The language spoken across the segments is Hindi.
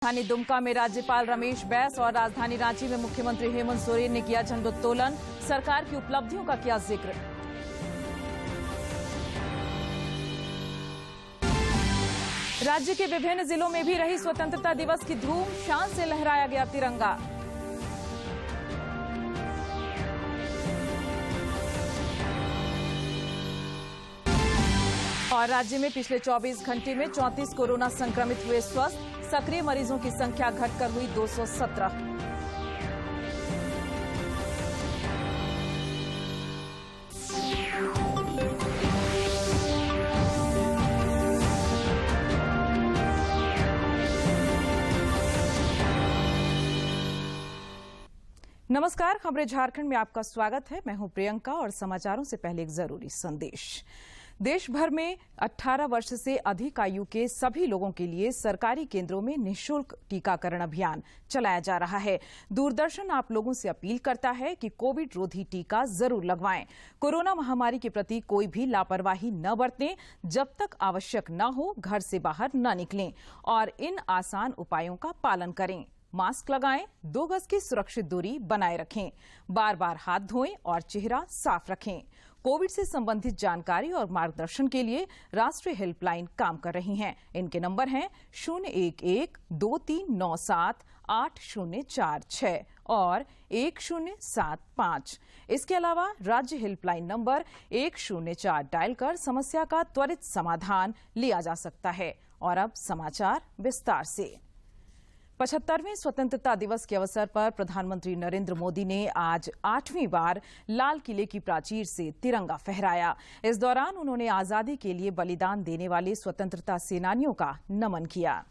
राजधानी दुमका में राज्यपाल रमेश बैस और राजधानी रांची में मुख्यमंत्री हेमंत सोरेन ने किया झंडोत्तोलन। सरकार की उपलब्धियों का किया जिक्र। राज्य के विभिन्न जिलों में भी रही स्वतंत्रता दिवस की धूम, शान से लहराया गया तिरंगा। और राज्य में पिछले 24 घंटे में 34 कोरोना संक्रमित हुए स्वस्थ। सक्रिय मरीजों की संख्या घटकर हुई 217। नमस्कार, खबरें झारखंड में आपका स्वागत है। मैं हूं प्रियंका और समाचारों से पहले एक जरूरी संदेश। देश भर में 18 वर्ष से अधिक आयु के सभी लोगों के लिए सरकारी केंद्रों में निःशुल्क टीकाकरण अभियान चलाया जा रहा है। दूरदर्शन आप लोगों से अपील करता है कि कोविड रोधी टीका जरूर लगवाएं। कोरोना महामारी के प्रति कोई भी लापरवाही न बरतें। जब तक आवश्यक न हो घर से बाहर न निकलें और इन आसान उपायों का पालन करें। मास्क लगाएं, 2 गज की सुरक्षित दूरी बनाए रखें, बार बार हाथ धोएं और चेहरा साफ रखें। कोविड से संबंधित जानकारी और मार्गदर्शन के लिए राष्ट्रीय हेल्पलाइन काम कर रही हैं। इनके नंबर हैं 011-2397-8046 और 1075। इसके अलावा राज्य हेल्पलाइन नंबर 104 डायल कर समस्या का त्वरित समाधान लिया जा सकता है। और अब समाचार विस्तार से। 75वें स्वतंत्रता दिवस के अवसर पर प्रधानमंत्री नरेंद्र मोदी ने आज 8वीं बार लाल किले की प्राचीर से तिरंगा फहराया। इस दौरान उन्होंने आजादी के लिए बलिदान देने वाले स्वतंत्रता सेनानियों का नमन किया।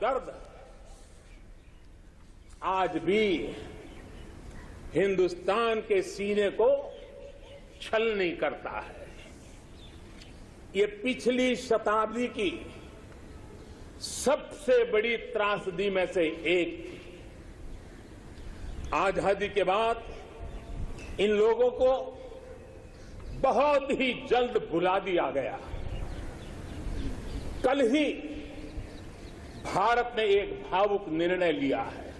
दर्द आज भी हिंदुस्तान के सीने को छलनी करता है। ये पिछली शताब्दी की सबसे बड़ी त्रासदी में से एक थी। आजादी के बाद इन लोगों को बहुत ही जल्द भुला दिया गया। कल ही भारत ने एक भावुक निर्णय लिया है।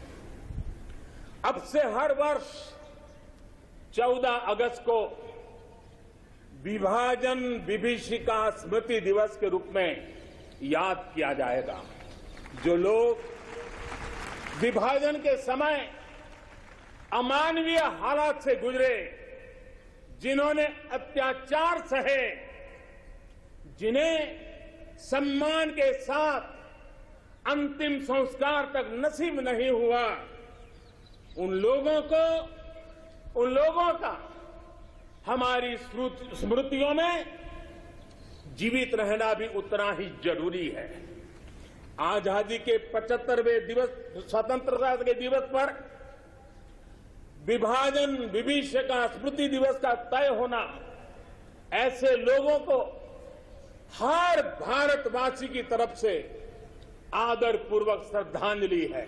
अब से हर वर्ष 14 अगस्त को विभाजन विभीषिका स्मृति दिवस के रूप में याद किया जाएगा। जो लोग विभाजन के समय अमानवीय हालात से गुजरे, जिन्होंने अत्याचार सहे, जिन्हें सम्मान के साथ अंतिम संस्कार तक नसीब नहीं हुआ, उन लोगों का हमारी स्मृतियों में जीवित रहना भी उतना ही जरूरी है। आजादी के 75वें दिवस, स्वतंत्रता के दिवस पर विभाजन विभीषिका स्मृति दिवस का तय होना ऐसे लोगों को हर भारतवासी की तरफ से आदरपूर्वक श्रद्धांजलि है।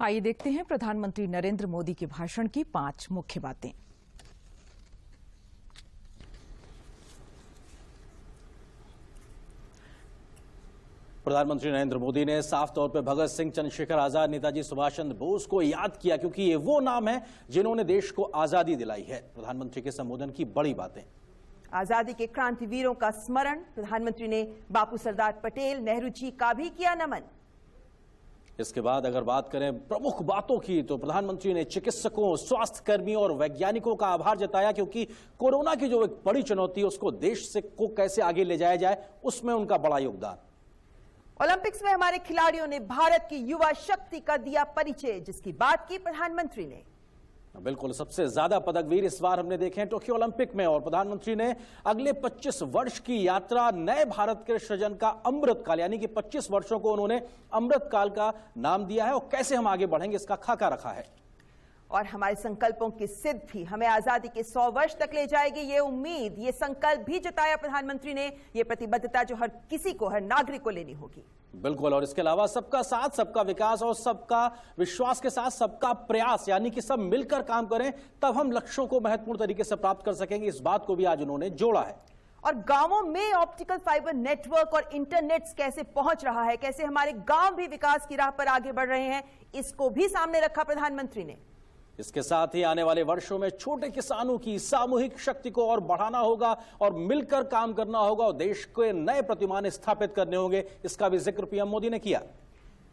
आइए देखते हैं प्रधानमंत्री नरेंद्र मोदी के भाषण की 5 मुख्य बातें। प्रधानमंत्री नरेंद्र मोदी ने साफ तौर पर भगत सिंह, चंद्रशेखर आजाद, नेताजी सुभाष चंद्र बोस को याद किया क्योंकि ये वो नाम है जिन्होंने देश को आजादी दिलाई है। प्रधानमंत्री के संबोधन की बड़ी बातें। आजादी के क्रांतिवीरों का स्मरण, प्रधानमंत्री ने बापू सरदार पटेल, नेहरू जी का भी किया नमन। इसके बाद अगर बात करें प्रमुख बातों की, तो प्रधानमंत्री ने चिकित्सकों, स्वास्थ्य कर्मियों और वैज्ञानिकों का आभार जताया, क्योंकि कोरोना की जो एक बड़ी चुनौती है उसको देश से को कैसे आगे ले जाया जाए, उसमें उनका बड़ा योगदान। ओलंपिक्स में हमारे खिलाड़ियों ने भारत की युवा शक्ति का दिया परिचय, जिसकी बात की प्रधानमंत्री ने। बिल्कुल, सबसे ज्यादा पदकवीर इस बार हमने देखे हैं टोक्यो ओलंपिक में, और प्रधानमंत्री ने अगले 25 वर्ष की यात्रा नए भारत के सृजन का अमृतकाल, यानी कि 25 वर्षों को उन्होंने अमृतकाल का नाम दिया है, और कैसे हम आगे बढ़ेंगे इसका खाका रखा है। और हमारे संकल्पों की सिद्धि हमें आजादी के 100 वर्ष तक ले जाएगी, ये उम्मीद, ये संकल्प भी जताया प्रधानमंत्री ने, ये प्रतिबद्धता जो हर किसी को, हर नागरिक को लेनी होगी। बिल्कुल, और इसके अलावा सबका साथ, सबका विकास और सबका विश्वास के साथ सबका प्रयास, यानी कि सब मिलकर काम करें, तब हम लक्ष्यों को महत्वपूर्ण तरीके से प्राप्त कर सकेंगे। इस बात को भी आज उन्होंने जोड़ा है। और गांवों में ऑप्टिकल फाइबर नेटवर्क और इंटरनेट कैसे पहुंच रहा है, कैसे हमारे गांव भी विकास की राह पर आगे बढ़ रहे हैं, इसको भी सामने रखा प्रधानमंत्री ने। इसके साथ ही आने वाले वर्षों में छोटे किसानों की सामूहिक शक्ति को और बढ़ाना होगा और मिलकर काम करना होगा, और देश के नए प्रतिमान स्थापित करने होंगे, इसका भी जिक्र पीएम मोदी ने किया।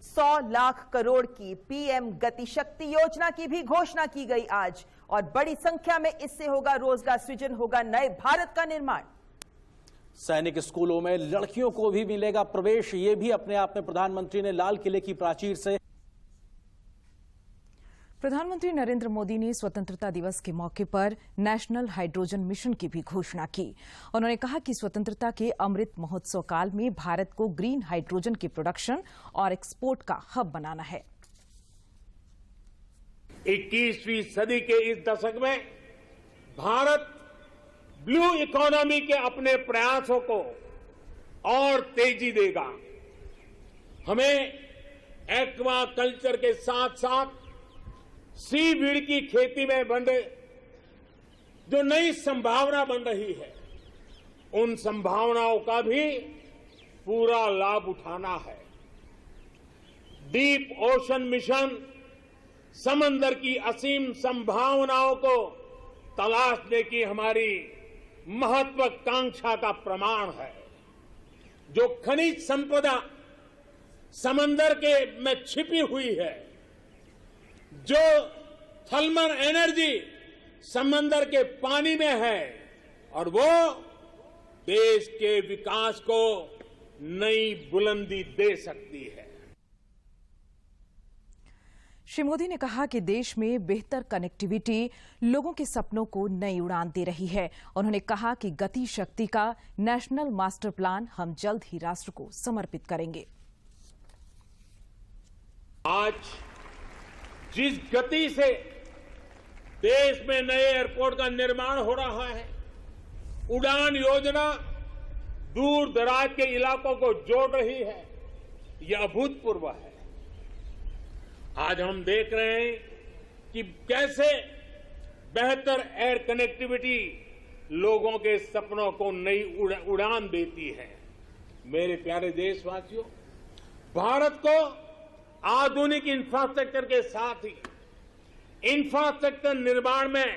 100 लाख करोड़ की पीएम गति शक्ति योजना की भी घोषणा की गई आज, और बड़ी संख्या में इससे होगा रोजगार सृजन, होगा नए भारत का निर्माण। सैनिक स्कूलों में लड़कियों को भी मिलेगा प्रवेश, ये भी अपने आप में प्रधानमंत्री ने लाल किले की प्राचीर से। प्रधानमंत्री नरेंद्र मोदी ने स्वतंत्रता दिवस के मौके पर नेशनल हाइड्रोजन मिशन की भी घोषणा की। उन्होंने कहा कि स्वतंत्रता के अमृत महोत्सव काल में भारत को ग्रीन हाइड्रोजन के प्रोडक्शन और एक्सपोर्ट का हब बनाना है। 21वीं सदी के इस दशक में भारत ब्लू इकोनॉमी के अपने प्रयासों को और तेजी देगा। हमें एक्वा कल्चर के साथ साथ सीवीड की खेती में बन रहे जो नई संभावना बन रही है, उन संभावनाओं का भी पूरा लाभ उठाना है। डीप ओशन मिशन समंदर की असीम संभावनाओं को तलाशने की हमारी महत्वाकांक्षा का प्रमाण है। जो खनिज संपदा समंदर के में छिपी हुई है, जो थर्मल एनर्जी समंदर के पानी में है, और वो देश के विकास को नई बुलंदी दे सकती है। श्री मोदी ने कहा कि देश में बेहतर कनेक्टिविटी लोगों के सपनों को नई उड़ान दे रही है। उन्होंने कहा कि गति शक्ति का नेशनल मास्टर प्लान हम जल्द ही राष्ट्र को समर्पित करेंगे। आज जिस गति से देश में नए एयरपोर्ट का निर्माण हो रहा है, उड़ान योजना दूर दराज के इलाकों को जोड़ रही है, यह अभूतपूर्व है। आज हम देख रहे हैं कि कैसे बेहतर एयर कनेक्टिविटी लोगों के सपनों को नई उड़ान देती है। मेरे प्यारे देशवासियों, भारत को आधुनिक इंफ्रास्ट्रक्चर के साथ ही इंफ्रास्ट्रक्चर निर्माण में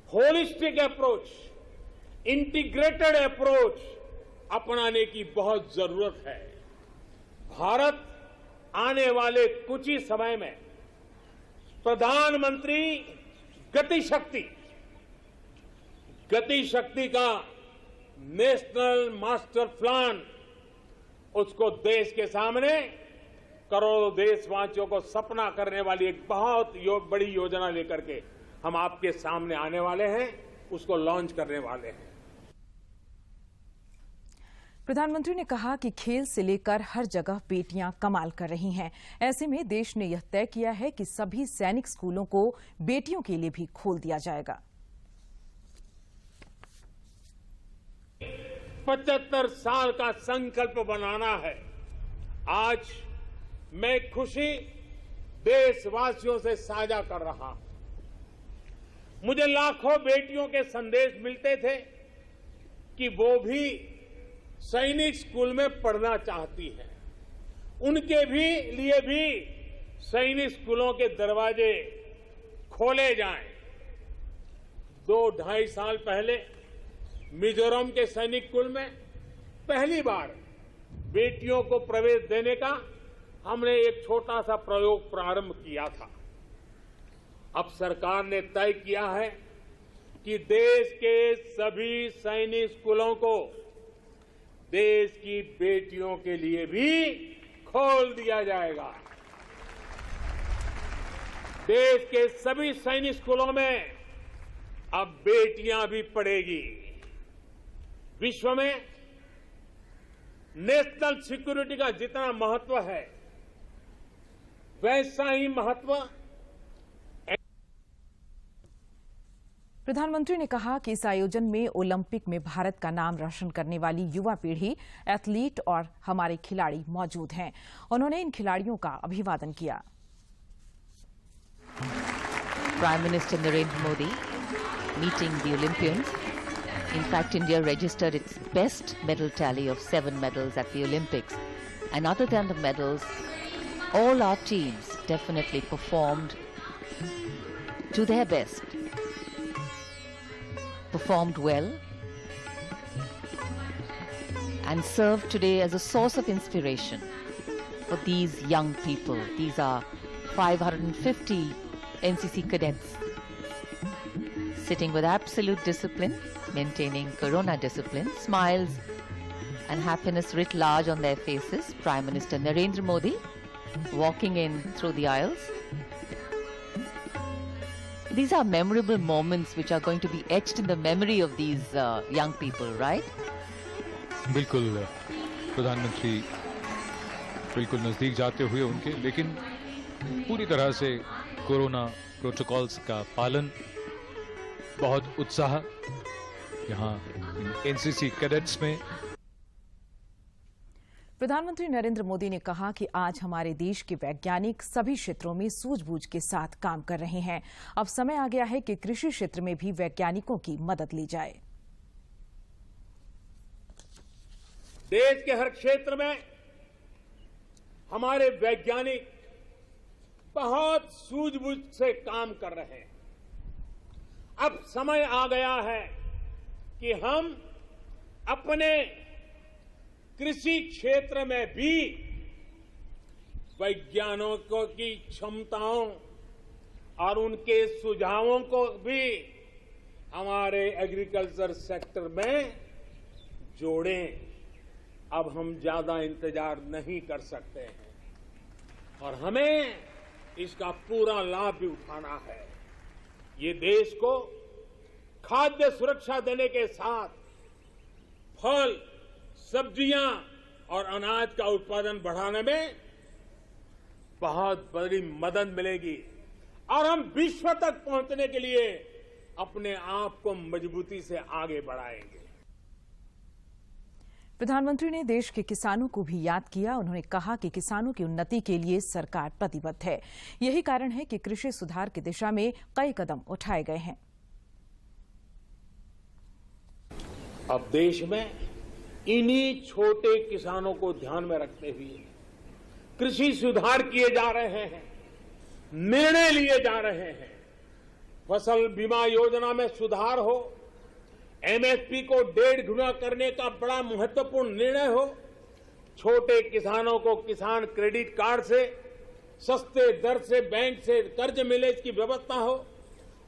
होलिस्टिक अप्रोच, इंटीग्रेटेड अप्रोच अपनाने की बहुत जरूरत है। भारत आने वाले कुछ ही समय में प्रधानमंत्री गति शक्ति का नेशनल मास्टर प्लान, उसको देश के सामने करोड़ों देशवासियों को सपना करने वाली एक बहुत बड़ी योजना लेकर के हम आपके सामने आने वाले हैं, उसको लॉन्च करने वाले हैं। प्रधानमंत्री ने कहा कि खेल से लेकर हर जगह बेटियां कमाल कर रही हैं। ऐसे में देश ने यह तय किया है कि सभी सैनिक स्कूलों को बेटियों के लिए भी खोल दिया जाएगा। 75 साल का संकल्प बनाना है। आज मैं खुशी देशवासियों से साझा कर रहा हूं। मुझे लाखों बेटियों के संदेश मिलते थे कि वो भी सैनिक स्कूल में पढ़ना चाहती हैं। उनके लिए भी सैनिक स्कूलों के दरवाजे खोले जाएं। 2-2.5 साल पहले मिजोरम के सैनिक कुल में पहली बार बेटियों को प्रवेश देने का हमने एक छोटा सा प्रयोग प्रारंभ किया था। अब सरकार ने तय किया है कि देश के सभी सैनिक स्कूलों को देश की बेटियों के लिए भी खोल दिया जाएगा। देश के सभी सैनिक स्कूलों में अब बेटियां भी पढ़ेगी। विश्व में नेशनल सिक्योरिटी का जितना महत्व है, वैसा ही महत्व प्रधानमंत्री ने कहा कि इस आयोजन में ओलंपिक में भारत का नाम रोशन करने वाली युवा पीढ़ी, एथलीट और हमारे खिलाड़ी मौजूद हैं। उन्होंने इन खिलाड़ियों का अभिवादन किया। Prime Minister Narendra Modi meeting the Olympians. In fact, India registered its best medal tally of 7 medals at the Olympics. And other than the medals, all our teams definitely performed to their best. Performed well and served today as a source of inspiration for these young people. These are 550 NCC cadets sitting with absolute discipline, maintaining corona discipline, smiles and happiness writ large on their faces. Prime Minister Narendra Modi walking in through the aisles. These are memorable moments which are going to be etched in the memory of these young people, right? बिल्कुल प्रधानमंत्री बिल्कुल नजदीक जाते हुए उनके, लेकिन पूरी तरह से कोरोना प्रोटोकॉल्स का पालन, बहुत उत्साह यहाँ एनसीसी कैडेट्स में। प्रधानमंत्री नरेंद्र मोदी ने कहा कि आज हमारे देश के वैज्ञानिक सभी क्षेत्रों में सूझबूझ के साथ काम कर रहे हैं। अब समय आ गया है कि कृषि क्षेत्र में भी वैज्ञानिकों की मदद ली जाए। देश के हर क्षेत्र में हमारे वैज्ञानिक बहुत सूझबूझ से काम कर रहे हैं। अब समय आ गया है कि हम अपने कृषि क्षेत्र में भी वैज्ञानिकों की क्षमताओं और उनके सुझावों को भी हमारे एग्रीकल्चर सेक्टर में जोड़ें। अब हम ज्यादा इंतजार नहीं कर सकते हैं और हमें इसका पूरा लाभ भी उठाना है। ये देश को खाद्य सुरक्षा देने के साथ फल, सब्जियां और अनाज का उत्पादन बढ़ाने में बहुत बड़ी मदद मिलेगी और हम विश्व तक पहुंचने के लिए अपने आप को मजबूती से आगे बढ़ाएंगे। प्रधानमंत्री ने देश के किसानों को भी याद किया। उन्होंने कहा कि किसानों की उन्नति के लिए सरकार प्रतिबद्ध है। यही कारण है कि कृषि सुधार की दिशा में कई कदम उठाए गए हैं। अब देश में इन्हीं छोटे किसानों को ध्यान में रखते हुए कृषि सुधार किए जा रहे हैं, निर्णय लिए जा रहे हैं। फसल बीमा योजना में सुधार हो, एमएसपी को 1.5 गुना करने का बड़ा महत्वपूर्ण निर्णय हो, छोटे किसानों को किसान क्रेडिट कार्ड से सस्ते दर से बैंक से कर्ज मिले इसकी व्यवस्था हो,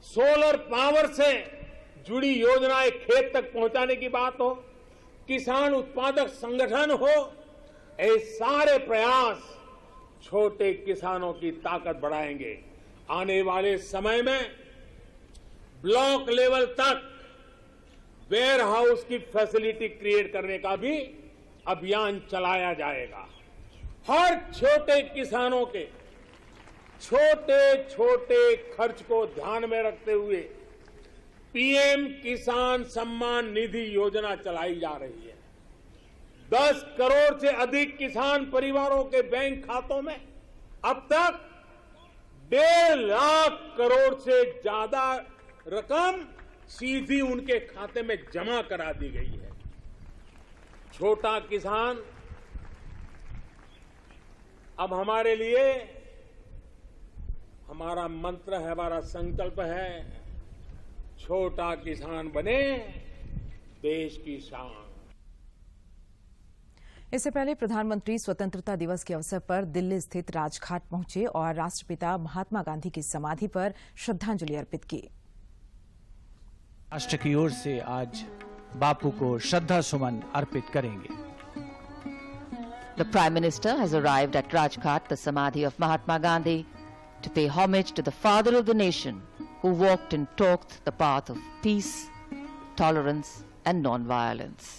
सोलर पावर से जुड़ी योजनाएं खेत तक पहुंचाने की बात हो, किसान उत्पादक संगठन हो, ये सारे प्रयास छोटे किसानों की ताकत बढ़ाएंगे। आने वाले समय में ब्लॉक लेवल तक वेयर हाउस की फैसिलिटी क्रिएट करने का भी अभियान चलाया जाएगा। हर छोटे किसानों के छोटे छोटे खर्च को ध्यान में रखते हुए पीएम किसान सम्मान निधि योजना चलाई जा रही है। 10 करोड़ से अधिक किसान परिवारों के बैंक खातों में अब तक 1.5 लाख करोड़ से ज्यादा रकम सीधी उनके खाते में जमा करा दी गई है। छोटा किसान अब हमारे लिए, हमारा मंत्र है, हमारा संकल्प है, छोटा किसान बने देश की शान। इससे पहले प्रधानमंत्री स्वतंत्रता दिवस के अवसर पर दिल्ली स्थित राजघाट पहुंचे और राष्ट्रपिता महात्मा गांधी की समाधि पर श्रद्धांजलि अर्पित की। राष्ट्र की ओर से आज बापू को श्रद्धा सुमन अर्पित करेंगे। The Prime Minister has arrived at Rajghat, the Samadhi of Mahatma Gandhi, to pay homage to the father of the nation who walked and talked the path of peace, tolerance and non-violence.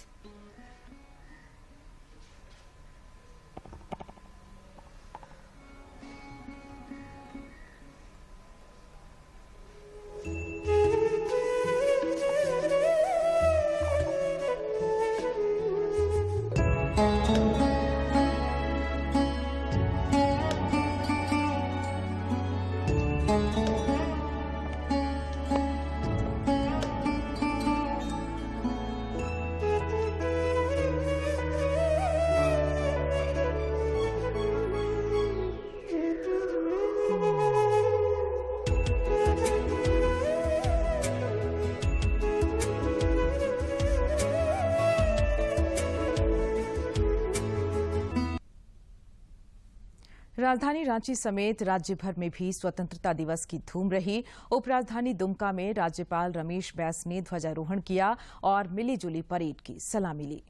राजधानी रांची समेत राज्य भर में भी स्वतंत्रता दिवस की धूम रही। उपराजधानी दुमका में राज्यपाल रमेश बैस ने ध्वजारोहण किया और मिलीजुली परेड की सलामी ली।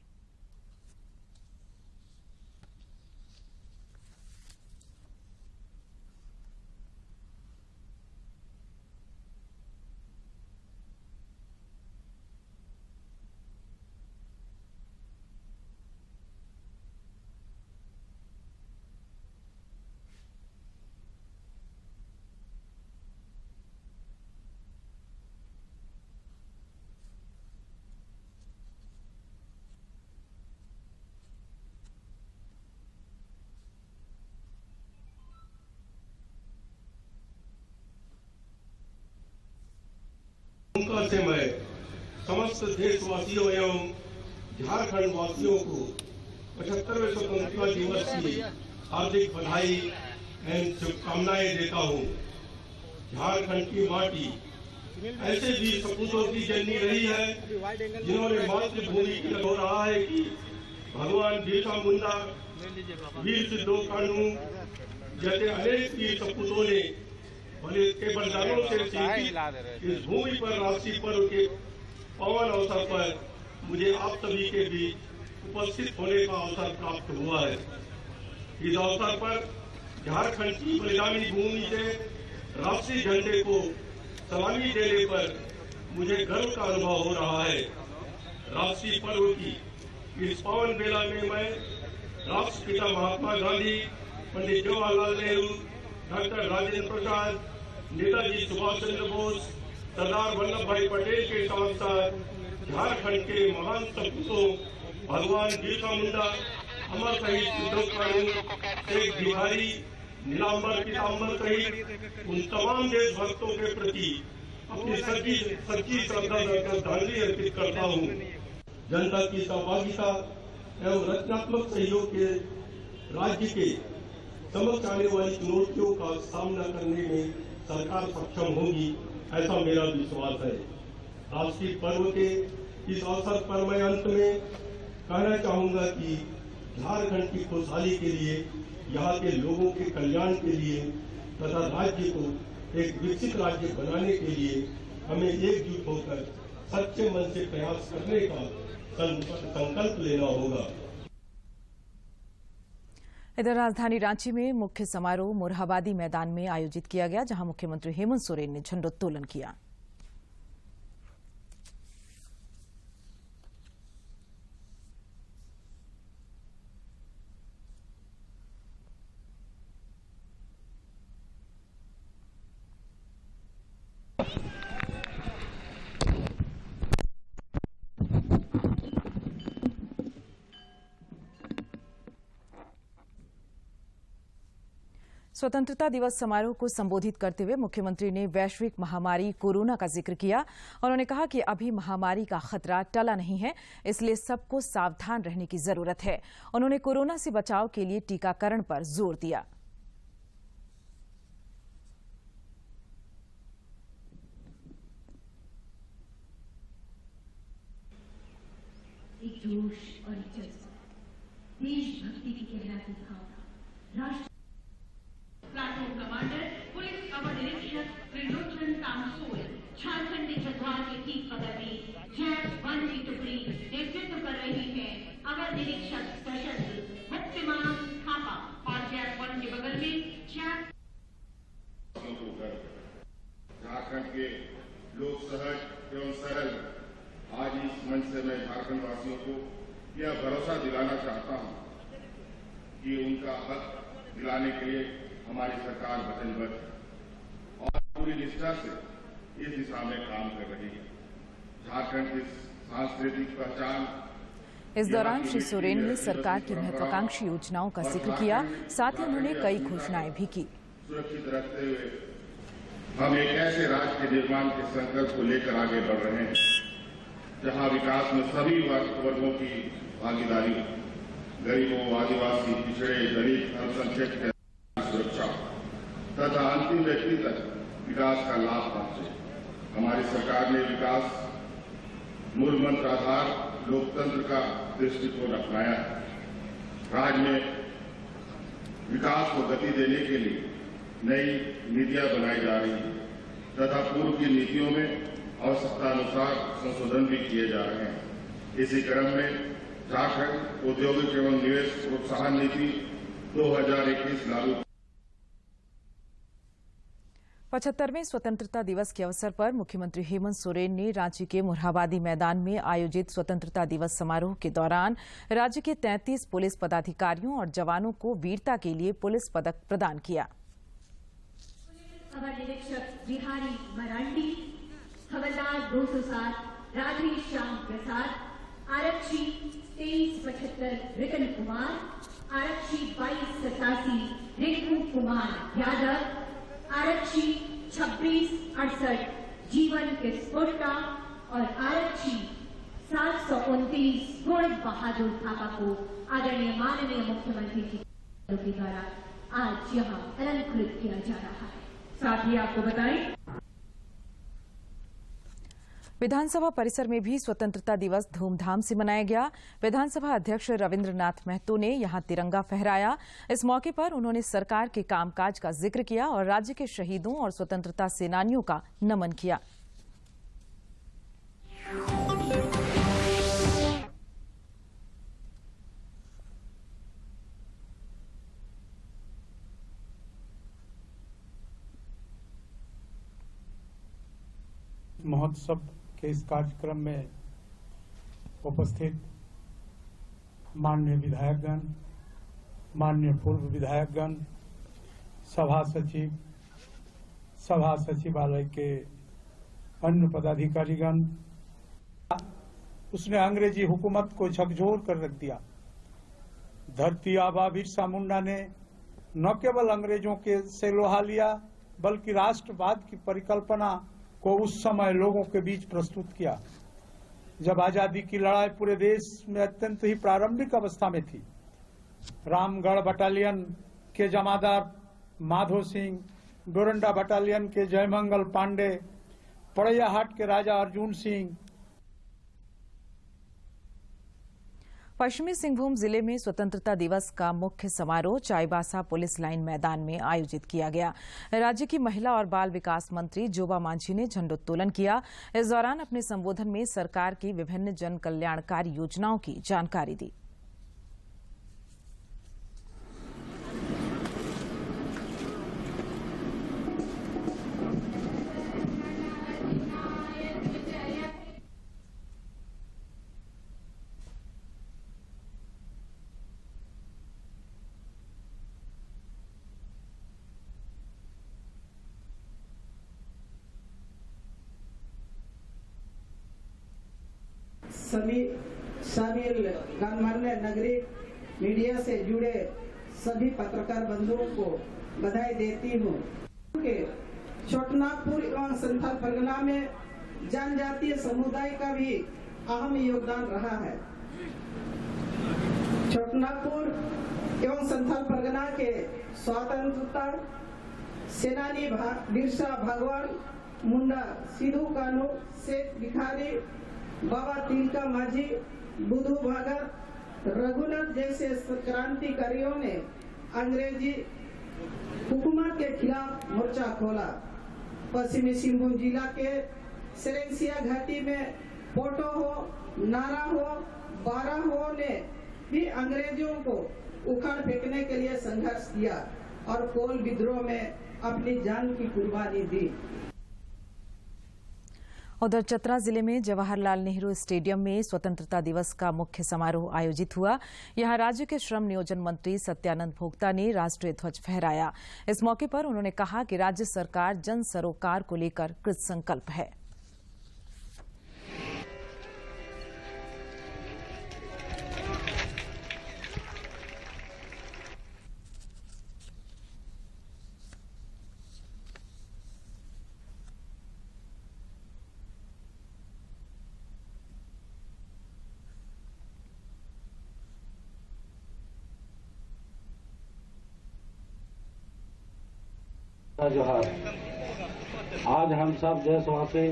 दुमका से मैं समस्त देशवासियों एवं झारखंड वासियों को 75वें स्वतंत्रता दिवस की हार्दिक बधाई एवं शुभकामनाएं देता हूं। झारखंड की माटी ऐसे भी सपूतों की जननी रही है जिन्होंने मातृभूमि की हो रहा है कि भगवान बिरसा मुंडा, वीर सिद्धो कानू जैसे अनेक वीर सपूतों ने के बलिदानों से इस भूमि पर राष्ट्रीय पर्व के पावन अवसर पर मुझे आप सभी के बीच उपस्थित होने का अवसर प्राप्त हुआ है। इस अवसर पर झारखंड की बलिदानी भूमि से राष्ट्रीय झंडे को सलामी देने पर मुझे गर्व का अनुभव हो रहा है। राष्ट्रीय पर्व की इस पावन बेला में मैं राष्ट्रपिता महात्मा गांधी, पंडित जवाहरलाल नेहरू, डॉक्टर राजेंद्र प्रसाद, नेताजी सुभाष चंद्र बोस, सरदार वल्लभ भाई पटेल के साथ साथ झारखंड के महान सपूतों भगवान बिरसा मुंडा, अमर शहीद सिद्धो कानू, शेख बिहारी, नीलांबर पीताम्बर सहित उन तमाम देशभक्तों के प्रति अपनी सच्ची श्रद्धा श्रद्धांजलि अर्पित करता हूँ। जनता की सहभागिता एवं रचनात्मक सहयोग के राज्य के समक्ष आने वाली चुनौतियों का सामना करने में सरकार सक्षम होगी, ऐसा मेरा विश्वास है। राष्ट्रीय पर्व के इस अवसर पर मैं अंत में कहना चाहूंगा कि झारखंड की खुशहाली के लिए, यहाँ के लोगों के कल्याण के लिए तथा राज्य को एक विकसित राज्य बनाने के लिए हमें एकजुट होकर सच्चे मन से प्रयास करने का संकल्प लेना होगा। इधर राजधानी रांची में मुख्य समारोह मोरहाबादी मैदान में आयोजित किया गया, जहां मुख्यमंत्री हेमंत सोरेन ने झंडोत्तोलन किया। स्वतंत्रता दिवस समारोह को संबोधित करते हुए मुख्यमंत्री ने वैश्विक महामारी कोरोना का जिक्र किया। उन्होंने कहा कि अभी महामारी का खतरा टला नहीं है, इसलिए सबको सावधान रहने की जरूरत है। उन्होंने कोरोना से बचाव के लिए टीकाकरण पर जोर दिया। जोश और जज्बा, देशभक्ति की कहलाती भावना, राष्ट्र प्लाटून कमांडर पुलिस अवर निरीक्षक त्रिलोचन कामसोल झारखंड गढ़वाल के ठीक बगल में जैप 1 की टुकड़ी नेतृत्व कर रही है। अवर निरीक्षक सशस्त्र मुक्तिमान थापा और जैप 1 के बगल में जैप। झारखंड के लोग सहज एवं सरल, आज इस मंच से मैं झारखंड वासियों को यह भरोसा दिलाना चाहता हूं कि उनका हक दिलाने के लिए हमारी सरकार वचनबद्ध है और पूरी निष्ठा से इस दिशा में काम कर रही है। झारखंड की सांस्कृतिक पहचान। इस दौरान श्री सोरेन ने सरकार की महत्वाकांक्षी योजनाओं का जिक्र किया, साथ ही उन्होंने कई घोषणाएं भी की। सुरक्षित रखते हुए हम एक ऐसे राज्य के निर्माण के संकल्प को लेकर आगे बढ़ रहे हैं जहां विकास में सभी वर्गों की भागीदारी, गरीबों, आदिवासी, पिछड़े, दलित, अल्पसंख्यक के सुरक्षा तथा अंतिम व्यक्ति तक विकास का लाभ पहुंचे। हमारी सरकार ने विकास मूल मंत्र आधार लोकतंत्र का दृष्टिकोण अपनाया है। राज्य में विकास को गति देने के लिए नई नीतियां बनाई जा रही है तथा पूर्व की नीतियों में आवश्यकतानुसार संशोधन भी किए जा रहे हैं। इसी क्रम में झारखंड औद्योगिक एवं निवेश प्रोत्साहन नीति 2021 लागू। 75वें स्वतंत्रता दिवस के अवसर पर मुख्यमंत्री हेमंत सोरेन ने रांची के मोरहाबादी मैदान में आयोजित स्वतंत्रता दिवस समारोह के दौरान राज्य के 33 पुलिस पदाधिकारियों और जवानों को वीरता के लिए पुलिस पदक प्रदान किया। अवर निरीक्षक बिहारी मरांडी, हवलदार 207 राधेश्याम प्रसाद, आरक्षी 2375 रिकन कुमार, आरक्षी 2287 रिंकू कुमार यादव, आरक्षी 2668 जीवन किस्पोट्टा और आरक्षी 729 गुण बहादुर थापा को आदरणीय माननीय मुख्यमंत्री जी के द्वारा आज यहाँ अलंकृत किया जा रहा है। साथ ही आपको बताएं, विधानसभा परिसर में भी स्वतंत्रता दिवस धूमधाम से मनाया गया। विधानसभा अध्यक्ष रविंद्रनाथ महतो ने यहां तिरंगा फहराया। इस मौके पर उन्होंने सरकार के कामकाज का जिक्र किया और राज्य के शहीदों और स्वतंत्रता सेनानियों का नमन किया। महोत्सव के इस कार्यक्रम में उपस्थित माननीय विधायकगण, माननीय पूर्व विधायकगण, सभा सचिव, सभा सचिवालय के अन्य पदाधिकारीगण, उसने अंग्रेजी हुकूमत को झकझोर कर रख दिया। धरती आबा बिरसा मुंडा ने न केवल अंग्रेजों के से लोहा लिया बल्कि राष्ट्रवाद की परिकल्पना को उस समय लोगों के बीच प्रस्तुत किया जब आजादी की लड़ाई पूरे देश में अत्यंत ही प्रारंभिक अवस्था में थी। रामगढ़ बटालियन के जमादार माधो सिंह, डोरंडा बटालियन के जयमंगल पांडे, पड़ैयाहाट के राजा अर्जुन सिंह। पश्चिमी सिंहभूम जिले में स्वतंत्रता दिवस का मुख्य समारोह चाईबासा पुलिस लाइन मैदान में आयोजित किया गया। राज्य की महिला और बाल विकास मंत्री जोबा मांझी ने झंडोत्तोलन किया। इस दौरान अपने संबोधन में सरकार की विभिन्न जन कल्याणकारी योजनाओं की जानकारी दी। सभी गणमान्य नगरी मीडिया से जुड़े सभी पत्रकार बंधुओं को बधाई देती हूँ। छोटनागपुर एवं संथाल परगना में जनजातीय समुदाय का भी अहम योगदान रहा है। छोटनागपुर एवं संथाल परगना के स्वतंत्रता सेनानी बिरसा भगवान मुंडा, सिद्धू कान्हू, शेख भिखारी, बाबा तिलका माझी बुधु भगत, रघुनाथ जैसे क्रांतिकारियों ने अंग्रेजी हुकूमत के खिलाफ मोर्चा खोला। पश्चिमी सिंहभूम जिला के सेरेंसिया घाटी में पोटो हो, नारा हो, बारा हो ने भी अंग्रेजों को उखाड़ फेंकने के लिए संघर्ष किया और कोल विद्रोह में अपनी जान की कुर्बानी दी। उधर चतरा जिले में जवाहरलाल नेहरू स्टेडियम में स्वतंत्रता दिवस का मुख्य समारोह आयोजित हुआ। यहां राज्य के श्रम नियोजन मंत्री सत्यानंद भोक्ता ने राष्ट्रीय ध्वज फहराया। इस मौके पर उन्होंने कहा कि राज्य सरकार जन सरोकार को लेकर कृत संकल्प है। जोहार। आज हम सब देशवासी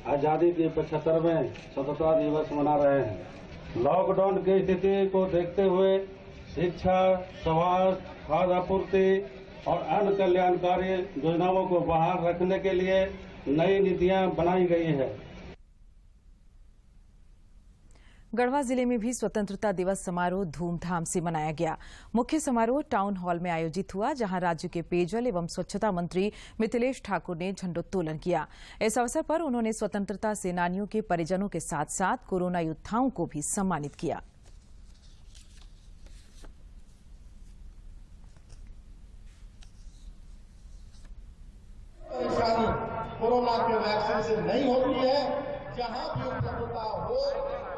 आजादी के 75वें स्वतंत्रता दिवस मना रहे हैं। लॉकडाउन की स्थिति को देखते हुए शिक्षा, स्वास्थ्य, खाद्य आपूर्ति और अन्य कल्याणकारी योजनाओं को बहाल रखने के लिए नई नीतियां बनाई गई है। गढ़वा जिले में भी स्वतंत्रता दिवस समारोह धूमधाम से मनाया गया। मुख्य समारोह टाउन हॉल में आयोजित हुआ, जहां राज्य के पेयजल एवं स्वच्छता मंत्री मिथिलेश ठाकुर ने झंडोत्तोलन किया। इस अवसर पर उन्होंने स्वतंत्रता सेनानियों के परिजनों के साथ साथ कोरोना योद्धाओं को भी सम्मानित किया। कोरोना के वैक्सीन से नहीं होती है। जहां भी उपलब्धता हो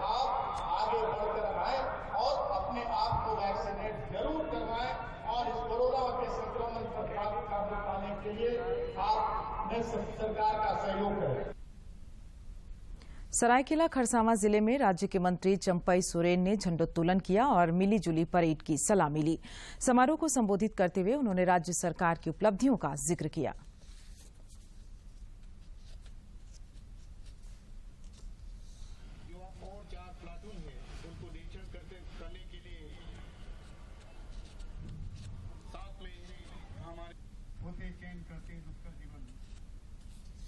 आप आगे बढ़कर आए और अपने आप को वैक्सीनेट जरूर करवाएं और इस कोरोना के संक्रमण पर काबू पाने के लिए आप सरकार का सहयोग करें। सरायकेला खरसावां जिले में राज्य के मंत्री चंपई सोरेन ने झंडोत्तोलन किया और मिलीजुली परेड की सलामी ली। समारोह को संबोधित करते हुए उन्होंने राज्य सरकार की उपलब्धियों का जिक्र किया।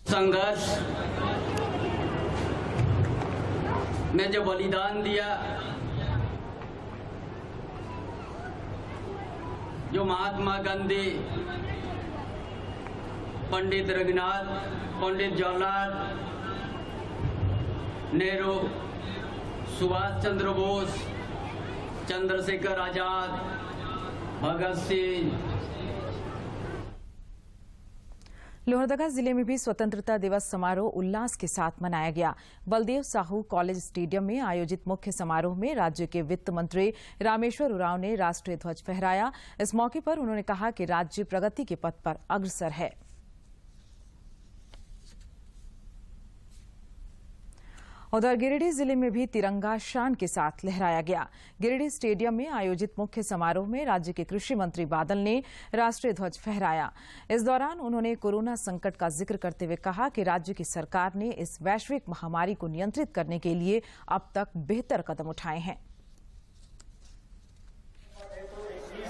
संघर्ष में जो बलिदान दिया, जो महात्मा गांधी, पंडित रघुनाथ, पंडित जवाहरलाल नेहरू, सुभाष चंद्र बोस, चंद्रशेखर आजाद, भगत सिंह। लोहरदगा जिले में भी स्वतंत्रता दिवस समारोह उल्लास के साथ मनाया गया। बलदेव साहू कॉलेज स्टेडियम में आयोजित मुख्य समारोह में राज्य के वित्त मंत्री रामेश्वर उरांव ने राष्ट्रीय ध्वज फहराया। इस मौके पर उन्होंने कहा कि राज्य प्रगति के पथ पर अग्रसर है। उधर गिरिडीह जिले में भी तिरंगा शान के साथ लहराया गया। गिरिडीह स्टेडियम में आयोजित मुख्य समारोह में राज्य के कृषि मंत्री बादल ने राष्ट्रीय ध्वज फहराया। इस दौरान उन्होंने कोरोना संकट का जिक्र करते हुए कहा कि राज्य की सरकार ने इस वैश्विक महामारी को नियंत्रित करने के लिए अब तक बेहतर कदम उठाए हैं।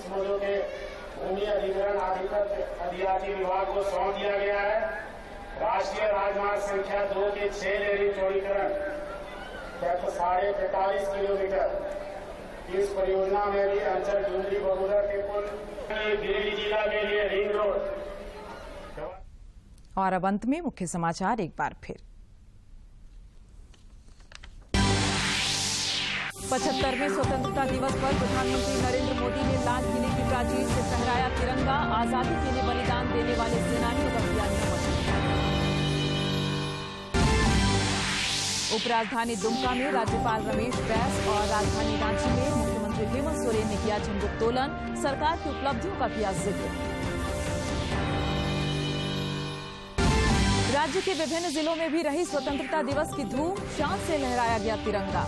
भूमि अधिग्रहण अधियाती विभाग को सौंप दिया गया है। राष्ट्रीय राजमार्ग संख्या 2 के 6 लेन चौड़ीकरण 45 किलोमीटर। इस परियोजना में भी अंचल डूंगरी बगुड़ा के पुल, गिरिडीह जिला के लिए रिंग रोड। और अब अंत में मुख्य समाचार एक बार फिर। 75वें स्वतंत्रता दिवस पर प्रधानमंत्री नरेंद्र मोदी ने लाल किले की प्राचीर से फहराया तिरंगा। आजादी के लिए बलिदान देने वाले सेनानियों का किया नमन। उपराजधानी दुमका में राज्यपाल रमेश बैस और राजधानी रांची में मुख्यमंत्री हेमंत सोरेन ने किया झंडोत्तोलन। सरकार की उपलब्धियों का किया जिक्र। राज्य के विभिन्न जिलों में भी रही स्वतंत्रता दिवस की धूम, शान से लहराया गया तिरंगा।